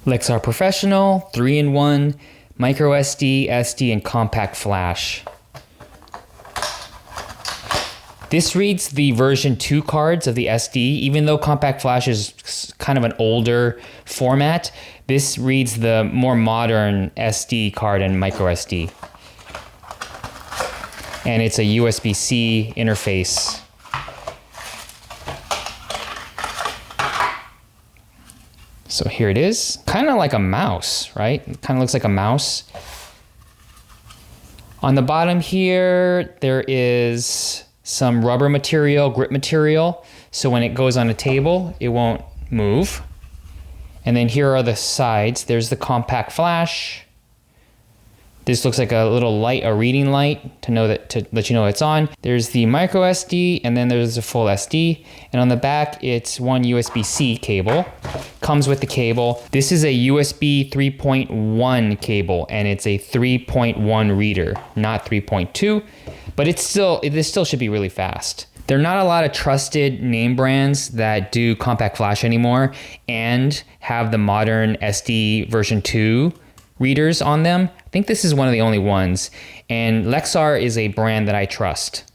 Lexar Professional, 3-in-1, micro SD, SD, and compact flash. This reads the version 2 cards of the SD. Even though compact flash is kind of an older format, this reads the more modern SD card and micro SD. And it's a USB-C interface. So here it is, kind of like a mouse, right? It kind of looks like a mouse. On the bottom here, there is some rubber material, grip material. So when it goes on a table, it won't move. And then here are the sides. There's the compact flash. This looks like a little light, a reading light to let you know it's on. There's the micro SD, and then there's the full SD. And on the back, it's one USB-C cable. Comes with the cable. This is a USB 3.1 cable, and it's a 3.1 reader, not 3.2. But this still should be really fast. There are not a lot of trusted name brands that do compact flash anymore and have the modern SD version 2 readers on them. I think this is one of the only ones, and Lexar is a brand that I trust.